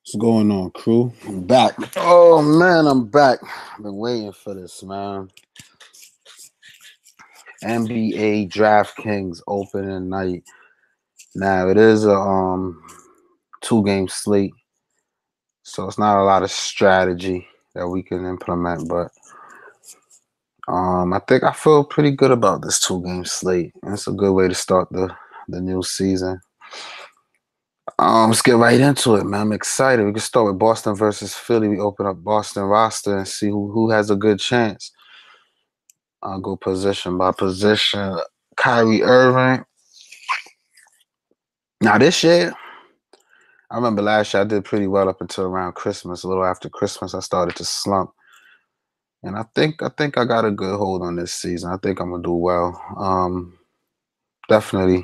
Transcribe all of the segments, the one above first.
What's going on, crew? I'm back. Oh man, I'm back. I've been waiting for this, man. NBA Draftings opening night. Now it is a 2-game slate, so it's not a lot of strategy that we can implement. But I think I feel pretty good about this 2-game slate. And it's a good way to start the new season. Let's get right into it, man. I'm excited. We can start with Boston versus Philly. We open up Boston roster and see who has a good chance. I'll go position by position. Kyrie Irving. Now this year, I remember last year I did pretty well up until around Christmas. A little after Christmas, I started to slump, and I think I got a good hold on this season. I think I'm gonna do well. Definitely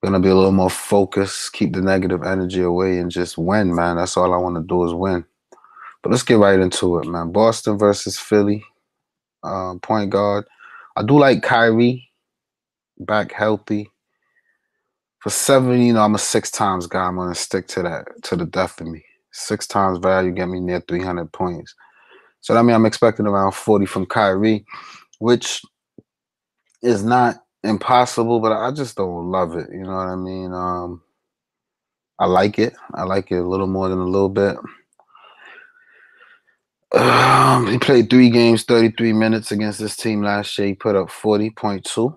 gonna be a little more focused, keep the negative energy away, and just win, man. That's all I want to do is win. But let's get right into it, man. Boston versus Philly. Point guard. I do like Kyrie back healthy. For 7, I'm a 6 times guy. I'm gonna stick to that to the death of me. 6 times value get me near 300 points. So that means I'm expecting around 40 from Kyrie, which is not impossible, but I just don't love it. You know what I mean? I like it. I like it a little more than a little bit. He played 3 games, 33 minutes against this team last year. He put up 40.2.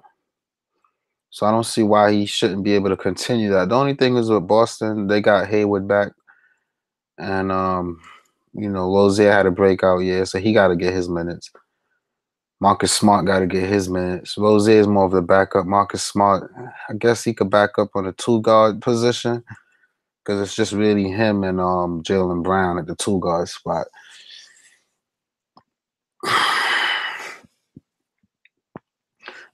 So I don't see why he shouldn't be able to continue that. The only thing is with Boston, they got Hayward back. And Rozier had a breakout year, so he got to get his minutes. Marcus Smart got to get his minutes. Rozier is more of the backup. Marcus Smart, I guess he could back up on the 2-guard position because it's just really him and Jaylen Brown at the 2-guard spot.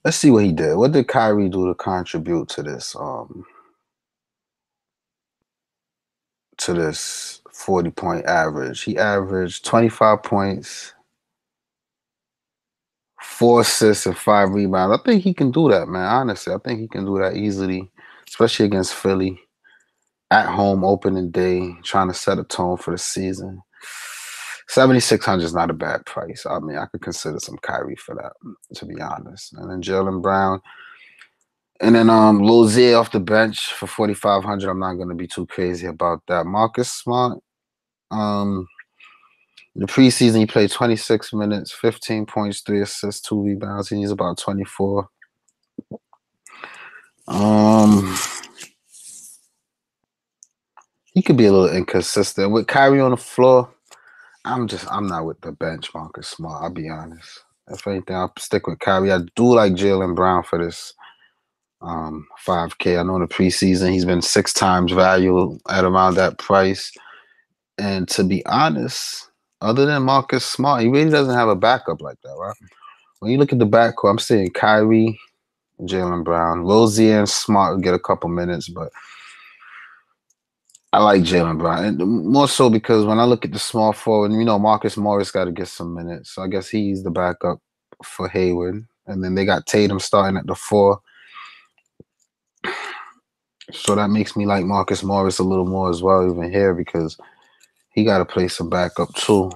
Let's see what he did. What did Kyrie do to contribute to this 40-point average? He averaged 25 points, 4 assists, and 5 rebounds. I think he can do that, man. Honestly, I think he can do that easily, especially against Philly. At home, opening day, trying to set a tone for the season. 7,600 is not a bad price. I mean, I could consider some Kyrie for that, to be honest. And then Jaylen Brown. And then Rozier off the bench for 4,500. I'm not going to be too crazy about that. Marcus Smart. The preseason, he played 26 minutes, 15 points, 3 assists, 2 rebounds. He needs about 24. He could be a little inconsistent. With Kyrie on the floor, I'm not with the bench Marcus Smart, I'll be honest. If anything, I'll stick with Kyrie. I do like Jaylen Brown for this 5K. I know in the preseason he's been 6 times value at around that price. And to be honest, other than Marcus Smart, he really doesn't have a backup like that, right? When you look at the backcourt, I'm saying Kyrie, Jaylen Brown, Rozier and Smart will get a couple minutes, but I like Jaylen Brown. And more so because when I look at the small forward, Marcus Morris got to get some minutes. So I guess he's the backup for Hayward. And then they got Tatum starting at the 4. So that makes me like Marcus Morris a little more as well, even here, because he got to play some backup too.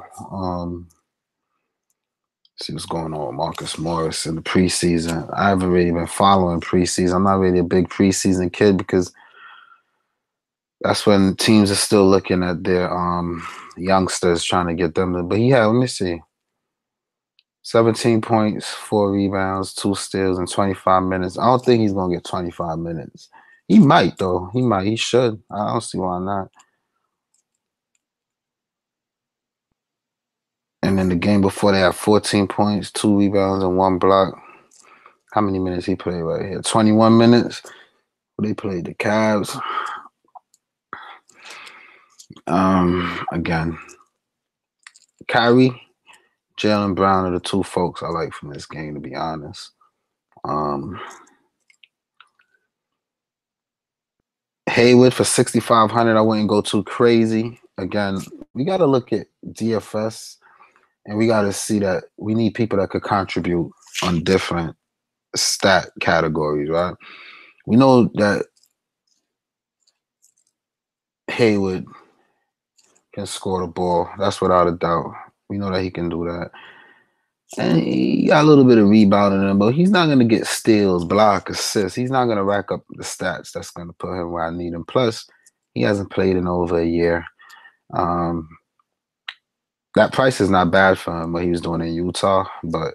See what's going on with Marcus Morris in the preseason. I haven't really been following preseason. I'm not really a big preseason kid because that's when teams are still looking at their youngsters trying to get them. But let me see. 17 points, 4 rebounds, 2 steals, and 25 minutes. I don't think he's going to get 25 minutes. He might, though. He might. He should. I don't see why not. And then the game before, they had 14 points, 2 rebounds, and 1 block. How many minutes he played right here? 21 minutes. They played the Cavs. Again, Kyrie, Jaylen Brown are the 2 folks I like from this game, to be honest. Hayward for 6,500. I wouldn't go too crazy. Again, we got to look at DFS, and we got to see that we need people that could contribute on different stat categories, right? We know that Hayward Can score the ball. That's without a doubt. We know that he can do that. And he got a little bit of rebounding in him, but he's not going to get steals, block, assists. He's not going to rack up the stats that's going to put him where I need him. Plus, he hasn't played in over a year. That price is not bad for him, what he was doing in Utah, but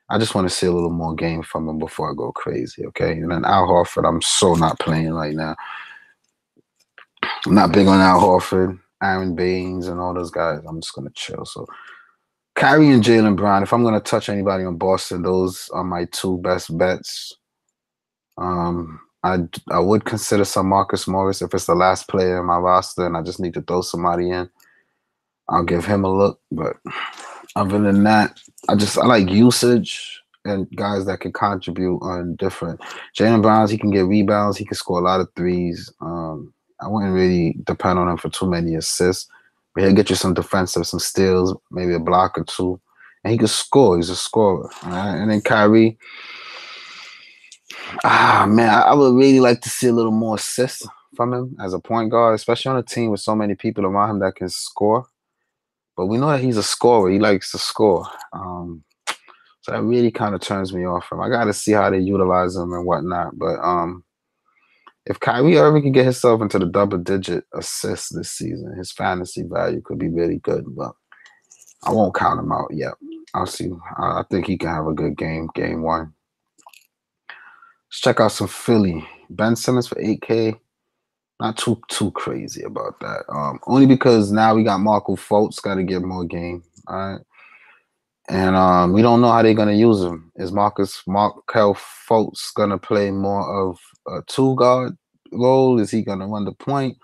I just want to see a little more game from him before I go crazy, okay? And then Al Horford, I'm so not playing right now. I'm not big on Al Horford, Aaron Baines, and all those guys. I'm just going to chill. So Kyrie and Jaylen Brown, if I'm going to touch anybody on Boston, those are my two best bets. I would consider some Marcus Morris if it's the last player in my roster and I just need to throw somebody in. I'll give him a look. But other than that, I like usage and guys that can contribute on different. Jaylen Brown, he can get rebounds. He can score a lot of threes. I wouldn't really depend on him for too many assists. But he'll get you some defensive, some steals, maybe a block or two. And he can score. He's a scorer. All right? And then Kyrie, man, I would really like to see a little more assists from him as a point guard, especially on a team with so many people around him that can score. But we know that he's a scorer. He likes to score. So that really kind of turns me off him. I got to see how they utilize him and whatnot. But if Kyrie Irving can get himself into the double-digit assists this season, his fantasy value could be really good. But I won't count him out yet. I'll see. I think he can have a good game one. Let's check out some Philly. Ben Simmons for 8K. Not too crazy about that. Only because now we got Markelle Fultz, got to get more game. All right. And we don't know how they're going to use him. Is Markelle Fultz going to play more of a two-guard role? Is he going to run the point?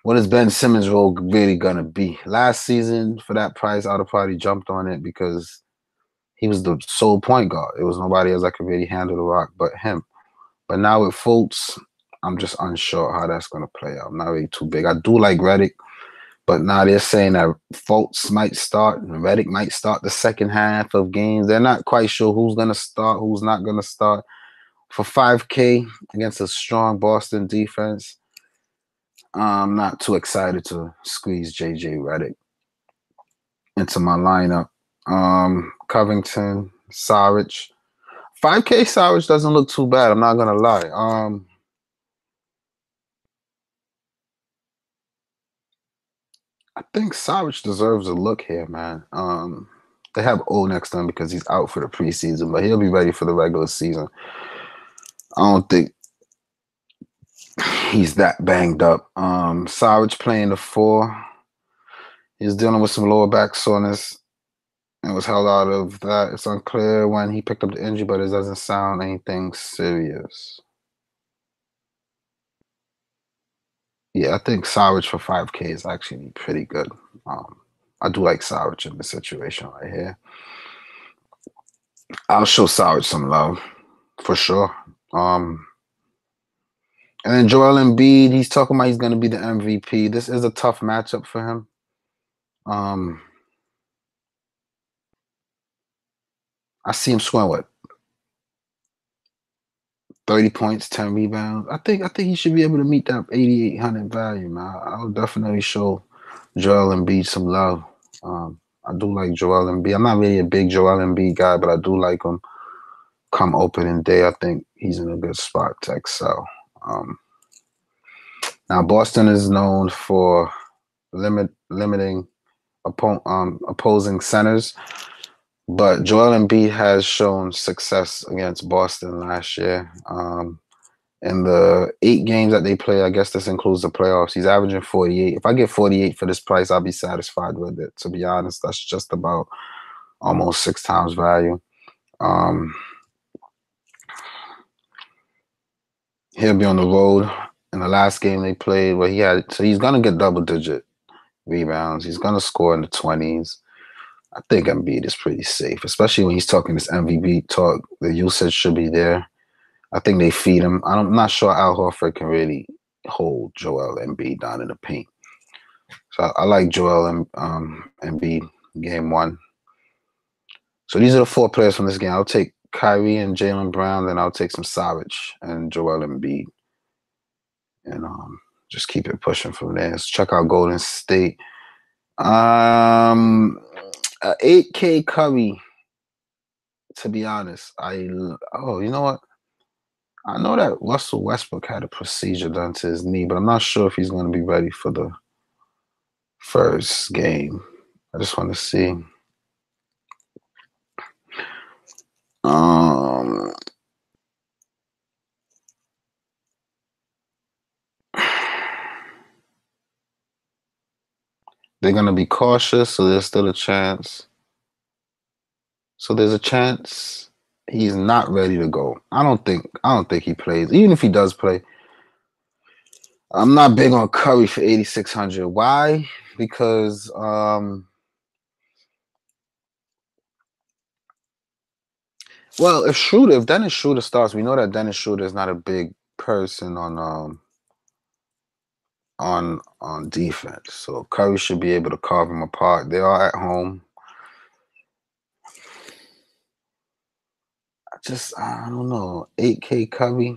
What is Ben Simmons' role really going to be? Last season, for that price, I'd have probably jumped on it because he was the sole point guard. It was nobody else that could really handle the rock but him. But now with Fultz, I'm just unsure how that's going to play out. I'm not really too big. I do like Redick, but now they're saying that Fultz might start and Redick might start the second half of games. They're not quite sure who's going to start, who's not going to start. For 5K against a strong Boston defense, I'm not too excited to squeeze JJ Redick into my lineup. Covington, Saric. 5K Saric doesn't look too bad. I'm not going to lie. I think Saric deserves a look here, man. They have O next to him because he's out for the preseason, but he'll be ready for the regular season. I don't think he's that banged up. Saric playing the 4. He's dealing with some lower back soreness and was held out of that. It's unclear when he picked up the injury, but it doesn't sound anything serious. Yeah, I think Saric for 5K is actually pretty good. I do like Saric in this situation right here. I'll show Saric some love for sure. And then Joel Embiid, he's talking about he's going to be the MVP. This is a tough matchup for him. I see him scoring what? 30 points, 10 rebounds. I think he should be able to meet that 8,800 value, man. I'll definitely show Joel Embiid some love. I do like Joel Embiid. I'm not really a big Joel Embiid guy, but I do like him. Come opening day, I think he's in a good spot to excel. Now, Boston is known for limiting opposing centers, but Joel Embiid has shown success against Boston last year. In the 8 games that they play, I guess this includes the playoffs, he's averaging 48. If I get 48 for this price, I'll be satisfied with it. To be honest, that's just about almost 6 times value. He'll be on the road in the last game they played where he's going to get double-digit rebounds. He's going to score in the 20s. I think Embiid is pretty safe, especially when he's talking this MVP talk. The usage should be there. I think they feed him. I'm not sure Al Horford can really hold Joel Embiid down in the paint. So I like Joel Embiid game 1. So these are the 4 players from this game. I'll take Kyrie and Jaylen Brown, then I'll take some Saric and Joel Embiid. And just keep it pushing from there. Let's check out Golden State. A 8K Curry. To be honest, you know what? I know that Russell Westbrook had a procedure done to his knee, but I'm not sure if he's going to be ready for the first game. I just want to see. They're going to be cautious, so there's still a chance. So there's a chance he's not ready to go. I don't think he plays. Even if he does play, I'm not big on Curry for 8,600. Why? Because well, if Dennis Schroeder starts, we know that Dennis Schroeder is not a big person on defense. So Curry should be able to carve him apart. They are at home. I don't know. 8K Curry.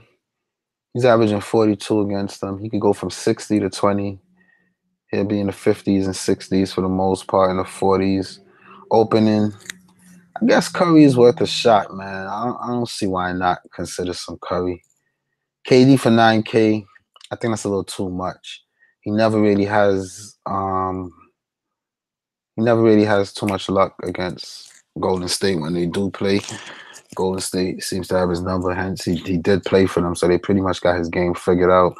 He's averaging 42 against them. He could go from 60 to 20. He'll be in the 50s and 60s for the most part, in the 40s. Opening. I guess Curry is worth a shot, man. I don't see why not consider some Curry. KD for 9K. I think that's a little too much. He never really has too much luck against Golden State when they do play. Golden State seems to have his number, hence he did play for them, so they pretty much got his game figured out.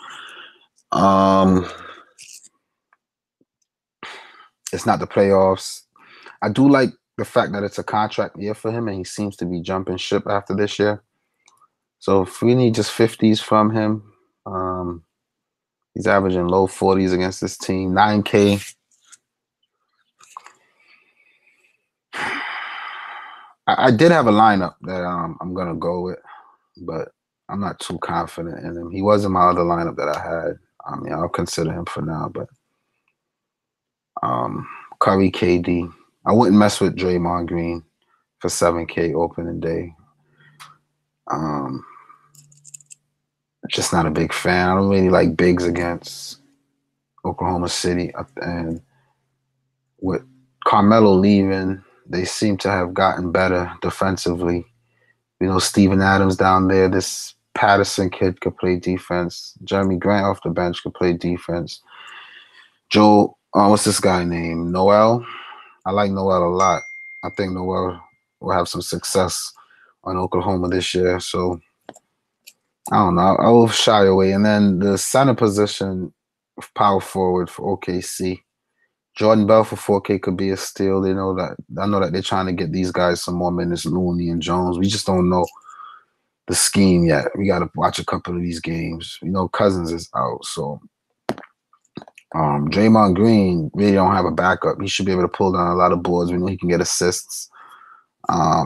It's not the playoffs. I do like the fact that it's a contract year for him, and he seems to be jumping ship after this year. So if we need just 50s from him, he's averaging low 40s against this team. 9K. I did have a lineup that I'm gonna go with, but I'm not too confident in him. He was in my other lineup that I had. I mean, I'll consider him for now, but Curry, KD. I wouldn't mess with Draymond Green for 7K opening day. Just not a big fan. I don't really like bigs against Oklahoma City, and with Carmelo leaving, they seem to have gotten better defensively. You know, Steven Adams down there. This Patterson kid could play defense. Jeremy Grant off the bench could play defense. Joe, what's this guy named? Noel. I like Noel a lot. I think Noel will have some success on Oklahoma this year. So I don't know. I will shy away. And then the center position, power forward for OKC. Jordan Bell for 4K could be a steal. I know that they're trying to get these guys some more minutes, Looney and Jones. We just don't know the scheme yet. We got to watch a couple of these games. You know, Cousins is out, so Draymond Green really don't have a backup. He should be able to pull down a lot of boards. We know he can get assists. I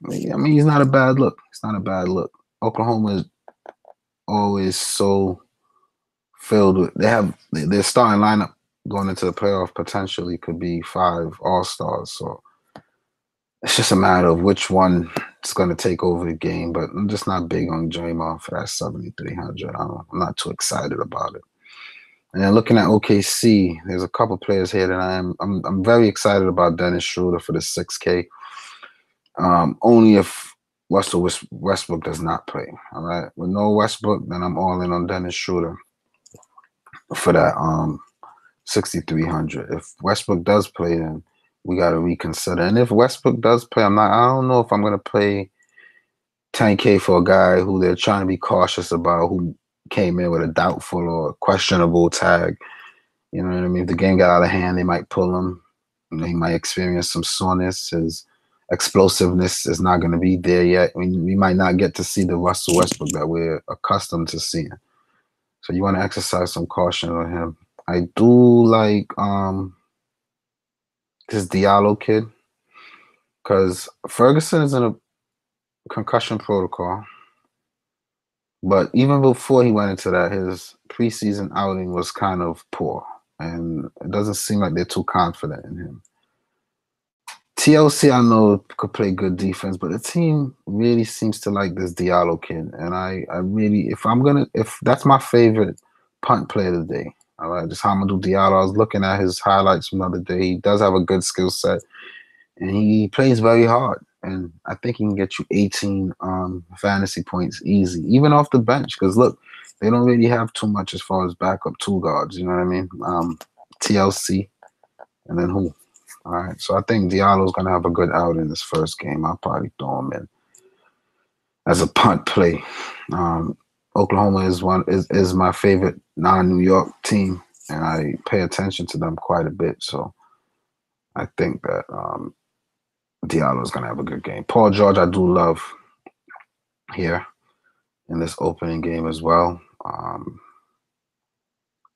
mean, he's not a bad look. It's not a bad look. Oklahoma is always so filled with. Their starting lineup going into the playoff potentially could be 5 All-Stars. So it's just a matter of which one is going to take over the game. But I'm just not big on Draymond for that 7,300. I'm not too excited about it. And then looking at OKC, there's a couple players here that I'm very excited about. Dennis Schroeder for the 6K. Only if Russell Westbrook does not play. All right, with no Westbrook, then I'm all in on Dennis Schroeder for that 6,300. If Westbrook does play, then we got to reconsider. And if Westbrook does play, I don't know if I'm gonna pay 10K for a guy who they're trying to be cautious about, who came in with a doubtful or questionable tag. You know what I mean? If the game got out of hand, they might pull him. You know, he might experience some soreness. His explosiveness is not going to be there yet. I mean, we might not get to see the Russell Westbrook that we're accustomed to seeing. So you want to exercise some caution on him. I do like this Diallo kid, because Ferguson is in a concussion protocol. But even before he went into that, his preseason outing was kind of poor. And it doesn't seem like they're too confident in him. TLC, I know, could play good defense, but the team really seems to like this Diallo kid. And I really, if that's my favorite punt player today, All right, just Hamidou Diallo. I was looking at his highlights from the other day. He does have a good skill set, and he plays very hard. And I think he can get you 18 fantasy points easy, even off the bench. Because look, they don't really have too much as far as backup two guards. You know what I mean? TLC, and then who? All right, so I think Diallo's gonna have a good out in this first game. I'll probably throw him in as a punt play. Oklahoma is my favorite non-New York team, and I pay attention to them quite a bit. So I think that Diallo is gonna have a good game. Paul George, I do love here in this opening game as well.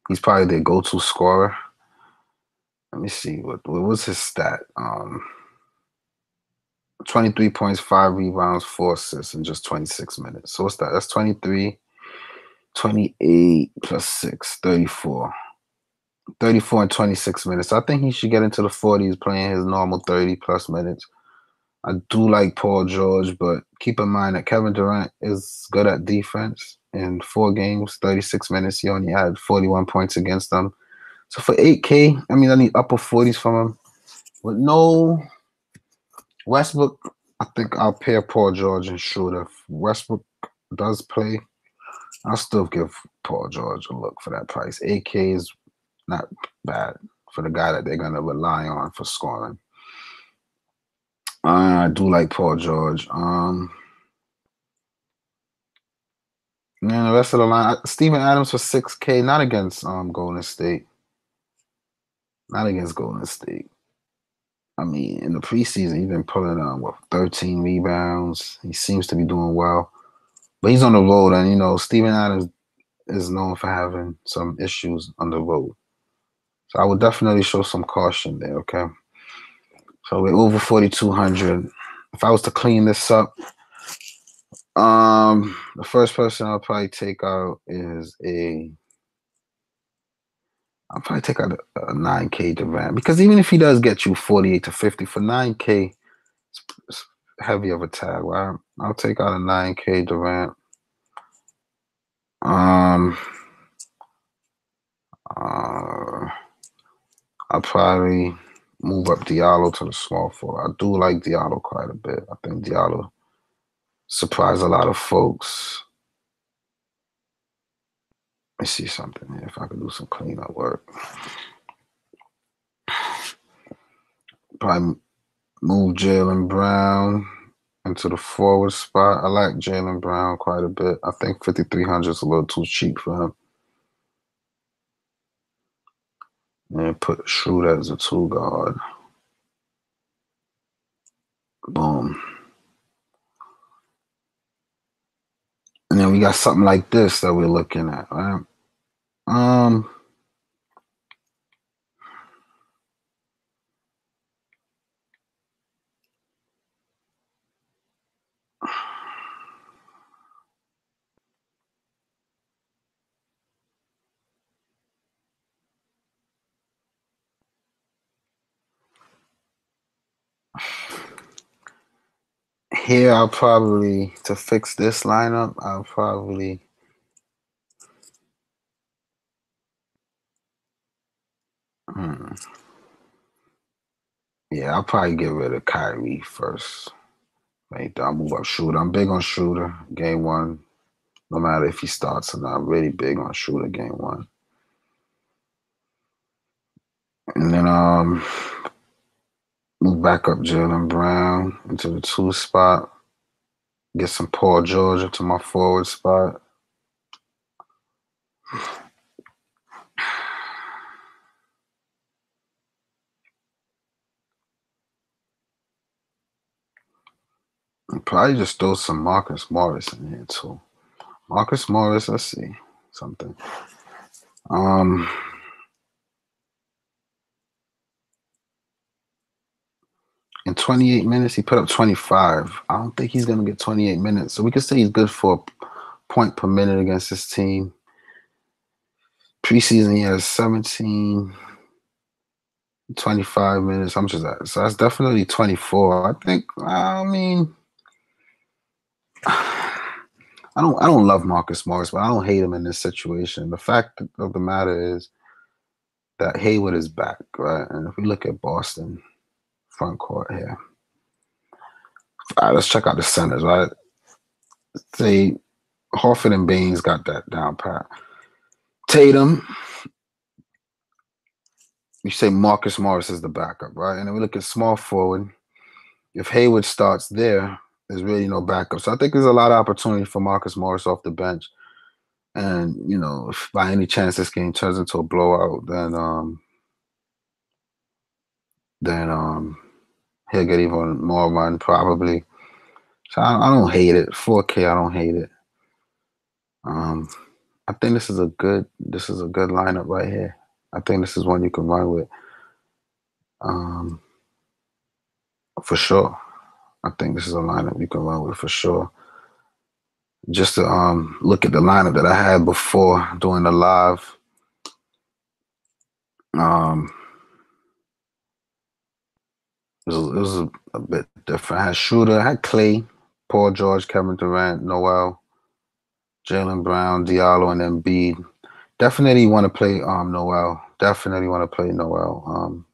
He's probably their go-to scorer. Let me see what was his stat. 23 points, 5 rebounds, 4 assists in just 26 minutes. So what's that? That's 23, 28 plus 6, 34. 34 and 26 minutes. I think he should get into the 40s playing his normal 30 plus minutes. I do like Paul George, but keep in mind that Kevin Durant is good at defense. In 4 games, 36 minutes, he only had 41 points against them. So for 8K, I mean, I need upper 40s from him. With no Westbrook, I think I'll pair Paul George and Schroeder. If Westbrook does play, I'll still give Paul George a look for that price. 8K is not bad for the guy that they're going to rely on for scoring. I do like Paul George. Man, the rest of the line, Steven Adams for 6K, not against Golden State. Not against Golden State. I mean, in the preseason, he's been pulling 13 rebounds. He seems to be doing well. But he's on the road, and, you know, Steven Adams is known for having some issues on the road. So I would definitely show some caution there, okay? So we're over 4,200. If I was to clean this up, the first person I'll probably take out is I'll probably take out a 9K Durant, because even if he does get you 48 to 50 for 9K, it's heavy of a tag, right? I'll take out a 9K Durant. I'll probably move up Diallo to the small forward. I do like Diallo quite a bit. I think Diallo surprised a lot of folks. Let me see something here, if I could do some cleanup work. Probably move Jaylen Brown into the forward spot. I like Jaylen Brown quite a bit. I think 5,300 is a little too cheap for him. And put Schroeder as a 2 guard. Boom. And then we got something like this that we're looking at, right? Here, I'll probably, to fix this lineup, I'll probably yeah, I'll probably get rid of Kyrie first. Right, I'll move up Schroeder. I'm big on Schroeder game 1. No matter if he starts or not, I'm really big on Schroeder game 1. And then move back up Jaylen Brown into the 2 spot. Get some Paul George into my forward spot. And probably just throw some Marcus Morris in here too. Marcus Morris, let's see something. In 28 minutes, he put up 25. I don't think he's going to get 28 minutes. So we can say he's good for a point per minute against this team. Preseason, he has 17, 25 minutes. I'm just at. So that's definitely 24. I think, I mean, I don't love Marcus Morris, but I don't hate him in this situation. The fact of the matter is, that Hayward is back, right? And if we look at Boston front court here, all right, let's check out the centers, right? Say Horford and Baines got that down pat. Tatum, you say Marcus Morris is the backup, right? And then we look at small forward. If Hayward starts there, there's really no backup. So I think there's a lot of opportunity for Marcus Morris off the bench. And, you know, if by any chance this game turns into a blowout, then he'll get even more run probably. So I don't hate it. 4K, I don't hate it. I think this is a good lineup right here. I think this is one you can run with. For sure. I think this is a lineup you can run with for sure. Just to look at the lineup that I had before doing the live. It was a bit different. I had Shooter, I had Clay, Paul George, Kevin Durant, Noel, Jaylen Brown, Diallo, and Embiid. Definitely want to play Noel. Definitely want to play Noel.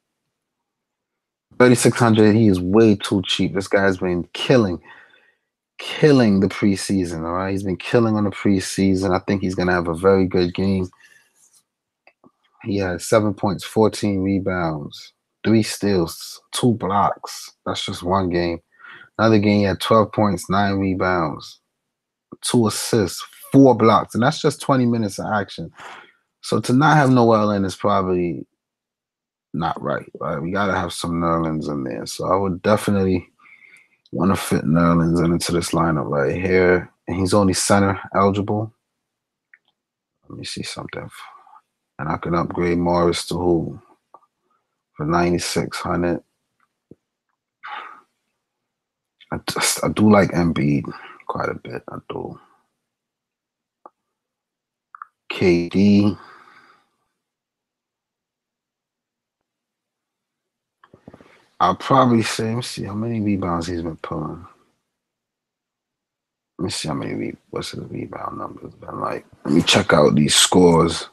3,600. He is way too cheap. This guy's been killing the preseason. All right, he's been killing on the preseason. I think he's gonna have a very good game. He had 7 points, 14 rebounds, 3 steals, 2 blocks. That's just one game. Another game, he had 12 points, 9 rebounds, 2 assists, 4 blocks, and that's just 20 minutes of action. So to not have Noel in is probably not right, right? We got to have some Nerlens in there. So I would definitely want to fit Nerlens into this lineup right here. And he's only center eligible. Let me see something. And I can upgrade Morris to who? For 9,600. I do like Embiid quite a bit. I do. KD. I'll probably say, let me see how many rebounds he's been pulling. Let me see how many, what's the rebound numbers been like. Let me check out these scores.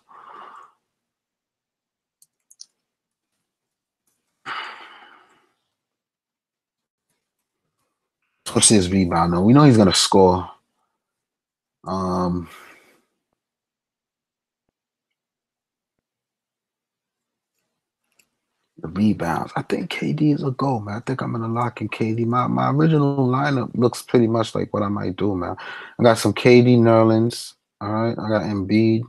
What's his rebound number? We know he's going to score. The rebounds. I think KD is a goal, man. I think I'm gonna lock in KD. My original lineup looks pretty much like what I might do, man. I got some KD Nerlens. All right. I got Embiid. If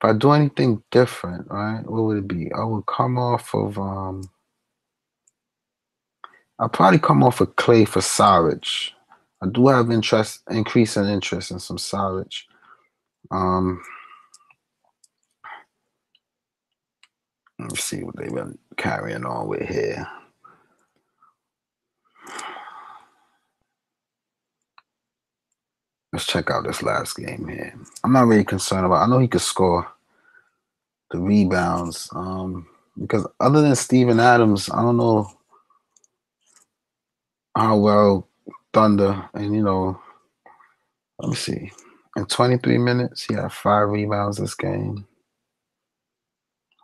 I do anything different, right, what would it be? I would come off of I'll probably come off of Clay for Saric. I do have increasing interest in some Saric. Let's see what they've been carrying on with here. Let's check out this last game here. I'm not really concerned about. I know he could score the rebounds. Because other than Steven Adams, I don't know how well Thunder and let me see. In 23 minutes, he had 5 rebounds this game.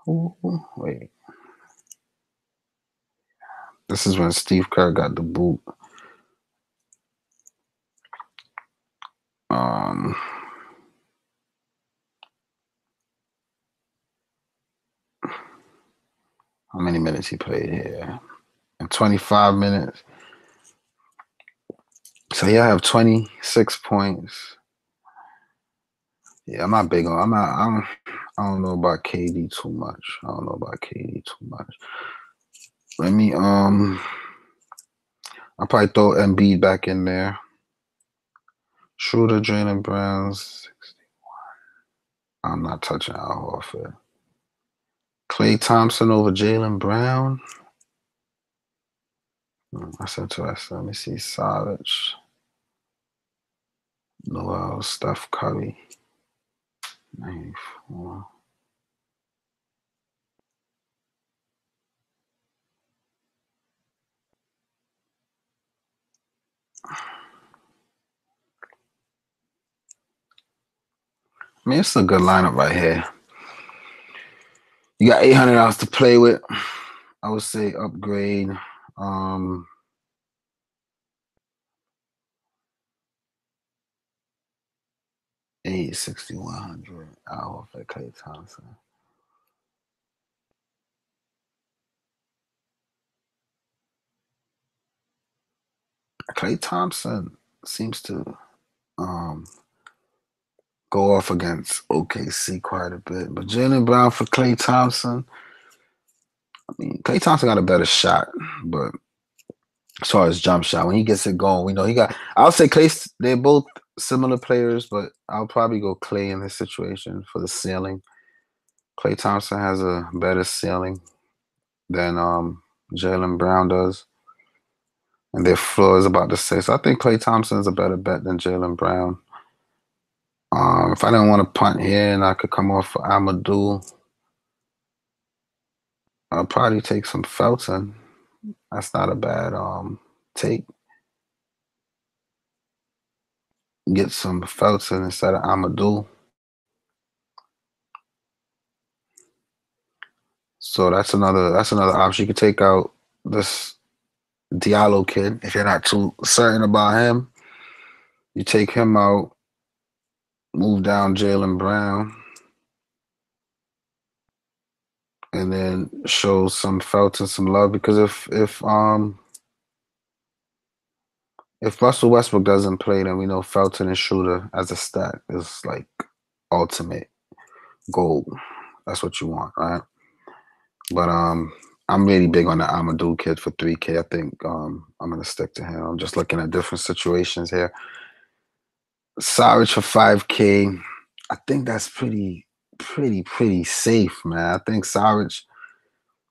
Ooh, wait. This is when Steve Kerr got the boot. How many minutes he played here? In 25 minutes. So yeah, I have 26 points. Yeah, I'm not big on. I don't know about KD too much. Let me I'll probably throw Embiid back in there. Schroeder, Jaylen Brown, 61. I'm not touching Al Horford. Klay Thompson over Jaylen Brown. That's interesting. Let me see. Saric. Noel, Steph Curry. 94. I mean, it's a good lineup right here. You got $800 to play with. I would say upgrade. 6,100 hour for Klay Thompson. Klay Thompson seems to go off against OKC quite a bit, but Jaylen Brown for Klay Thompson. I mean, Klay Thompson got a better shot, but as far as jump shot, when he gets it going, we know he got. I'll say Klay. They're both similar players, but I'll probably go Klay in this situation for the ceiling. Klay Thompson has a better ceiling than Jaylen Brown does, and their floor is about the same. So I think Klay Thompson is a better bet than Jaylen Brown. If I didn't want to punt here and I could come off for Amadou, I'll probably take some Felton. That's not a bad take. Get some Felton instead of Amadou. So that's another option. You could take out this Diallo kid if you're not too certain about him. You take him out, move down Jaylen Brown, and then show some Felton some love, because if Russell Westbrook doesn't play, then we know Felton and Shooter as a stack is like ultimate gold. That's what you want, right? But I'm really big on the Amadou kid for 3K. I think I'm gonna stick to him. I'm just looking at different situations here. Saric for 5K. I think that's pretty safe, man. I think Saric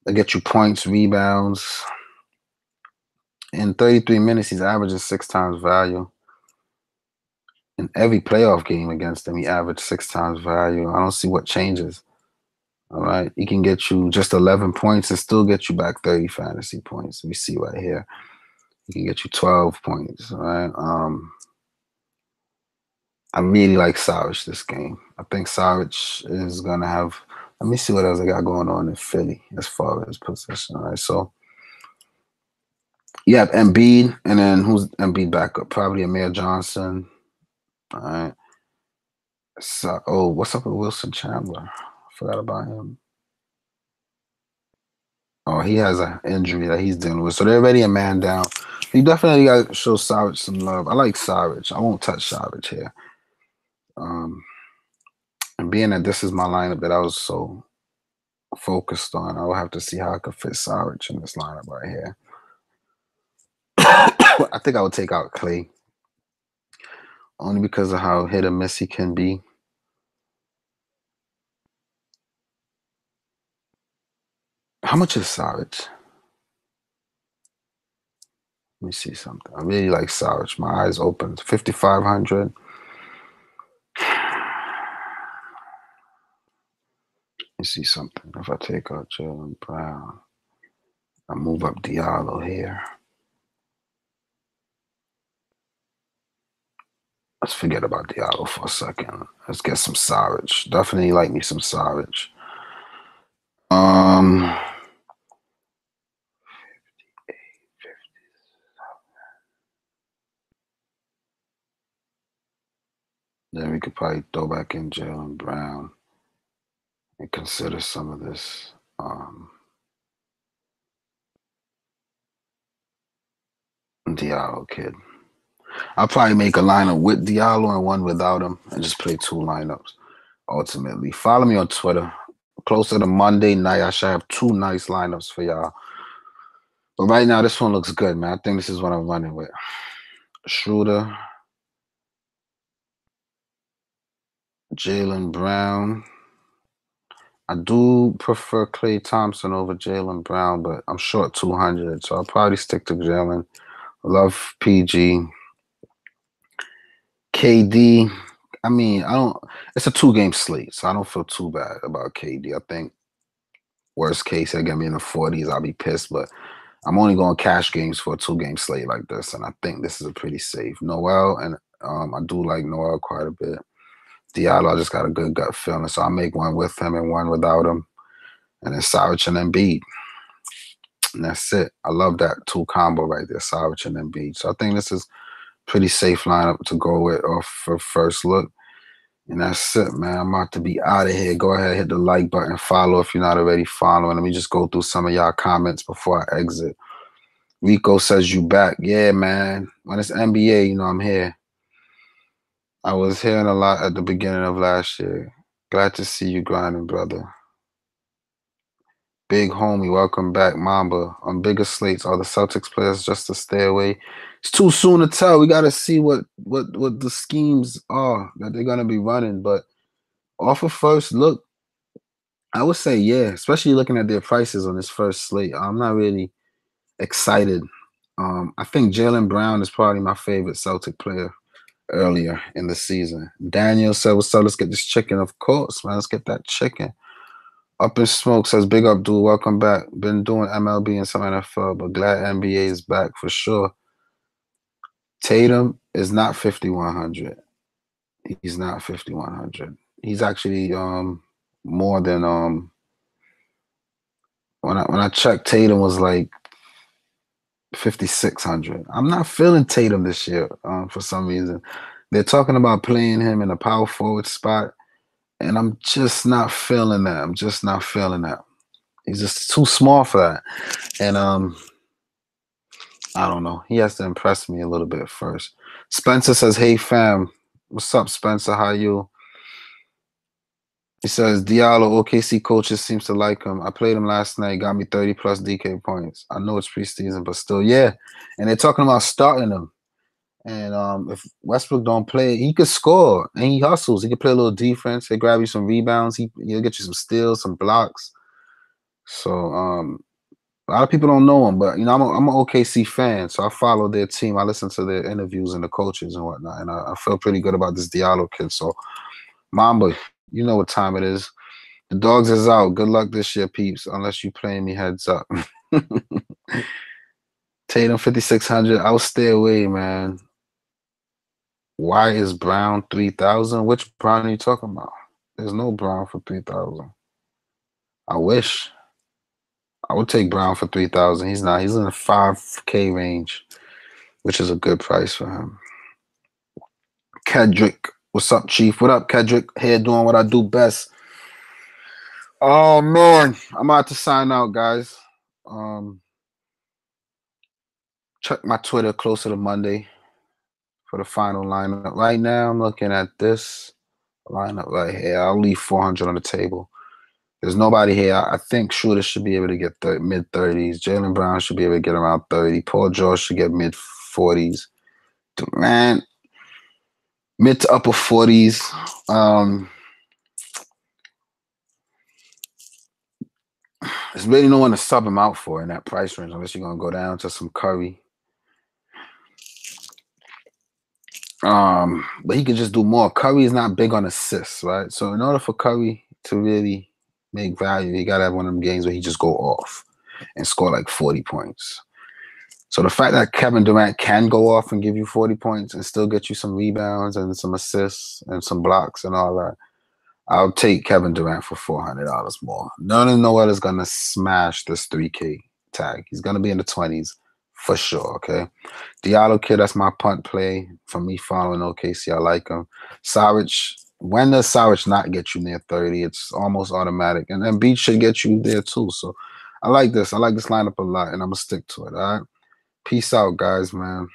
will get you points, rebounds. In 33 minutes, he's averaging 6 times value. In every playoff game against him, he averaged 6 times value. I don't see what changes. All right. He can get you just 11 points and still get you back 30 fantasy points. We see right here. He can get you 12 points. All right. I really like Saric this game. I think Saric is going to have. Let me see what else I got going on in Philly as far as position. All right. So, yeah, Embiid. And then who's Embiid backup? Probably Amir Johnson. All right. So, what's up with Wilson Chandler? I forgot about him. Oh, he has an injury that he's dealing with. So they're already a man down. You definitely got to show Saric some love. I like Saric. I won't touch Saric here. And being that this is my lineup that I was so focused on, I will have to see how I could fit Saric in this lineup right here. I think I would take out Klay. Only because of how hit or miss he can be. How much is Saric? Let me see something. I really like Saric. My eyes open. 5,500. Let me see something. If I take out Jaylen Brown, I move up Diallo here. Let's forget about Diallo for a second. Let's get some Saric. Definitely like me some Saric. Then we could probably throw back in Jaylen Brown and consider some of this Diallo kid. I'll probably make a lineup with Diallo and one without him and just play 2 lineups ultimately. Follow me on Twitter. Closer to Monday night, I should have 2 nice lineups for y'all. But right now, this one looks good, man. I think this is what I'm running with. Schroeder, Jaylen Brown. I do prefer Klay Thompson over Jaylen Brown, but I'm short 200, so I'll probably stick to Jaylen. Love PG. KD, I mean, it's a 2-game slate, so I don't feel too bad about KD. I think worst case, he'll get me in the 40s. I'll be pissed, but I'm only going cash games for a 2-game slate like this, and I think this is a pretty safe. Noel, and I do like Noel quite a bit. Diallo, I just got a good gut feeling, so I'll make one with him and one without him. And then Saric and Embiid. And that's it. I love that 2 combo right there, Saric and Embiid. So I think this is pretty safe lineup to go with off for first look. And that's it, man. I'm about to be out of here. Go ahead, hit the like button, follow if you're not already following. Let me just go through some of y'all comments before I exit. Rico says you back. Yeah, man. When it's NBA, you know I'm here. I was hearing a lot at the beginning of last year. Glad to see you grinding, brother. Big homie, welcome back, Mamba. On bigger slates, are the Celtics players just to stay away? It's too soon to tell. We got to see what the schemes are that they're gonna be running. But off of first look, I would say yeah. Especially looking at their prices on this first slate, I'm not really excited. I think Jaylen Brown is probably my favorite Celtic player earlier in the season. Daniel said, "What's up? Let's get this chicken." Of course, man. Let's get that chicken. Up in Smoke says, "Big up, dude. Welcome back. Been doing MLB and some NFL, but glad NBA is back for sure." Tatum is not 5,100. He's not 5,100. He's actually more than when I checked, Tatum was like 5,600. I'm not feeling Tatum this year for some reason. They're talking about playing him in a power forward spot, and I'm just not feeling that. I'm just not feeling that. He's just too small for that. And I don't know. He has to impress me a little bit first. Spencer says, "Hey fam, what's up, Spencer? How you?" He says, "Diallo, OKC coaches seems to like him. I played him last night, got me 30 plus DK points. I know it's preseason, but still, yeah." And they're talking about starting him. And if Westbrook don't play, he could score and he hustles. He could play a little defense. He'll grab you some rebounds. He'll get you some steals, some blocks. So a lot of people don't know him, but you know, I'm an OKC fan, so I follow their team. I listen to their interviews and the coaches and whatnot, and I feel pretty good about this Diallo kid. So, Mamba, you know what time it is. The dogs is out. Good luck this year, peeps. Unless you playing me heads up. Tatum 5,600. I'll stay away, man. Why is Brown 3,000? Which Brown are you talking about? There's no Brown for 3,000. I wish. I would take Brown for 3,000. He's not. He's in the 5K range, which is a good price for him. Kedrick, what's up, Chief? What up, Kedrick? Here doing what I do best. Oh man, I'm about to sign out, guys. Check my Twitter closer to Monday for the final lineup. Right now, I'm looking at this lineup right here. I'll leave 400 on the table. There's nobody here. I think Shooter should be able to get mid-30s. Jaylen Brown should be able to get around 30. Paul George should get mid-40s. Man, mid to upper 40s. There's really no one to sub him out for in that price range unless you're going to go down to some Curry. But he can just do more. Curry is not big on assists, right? So in order for Curry to really make value, he got to have one of them games where he just go off and score like 40 points. So the fact that Kevin Durant can go off and give you 40 points and still get you some rebounds and some assists and some blocks and all that, I'll take Kevin Durant for $400 more. None of Noel is going to smash this 3K tag. He's going to be in the 20s for sure, okay? Diallo kid, that's my punt play from me following OKC. I like him. Saric, when does Saric not get you near 30? It's almost automatic. And then Beach should get you there too. So I like this. I like this lineup a lot, and I'm going to stick to it, all right? Peace out, guys, man.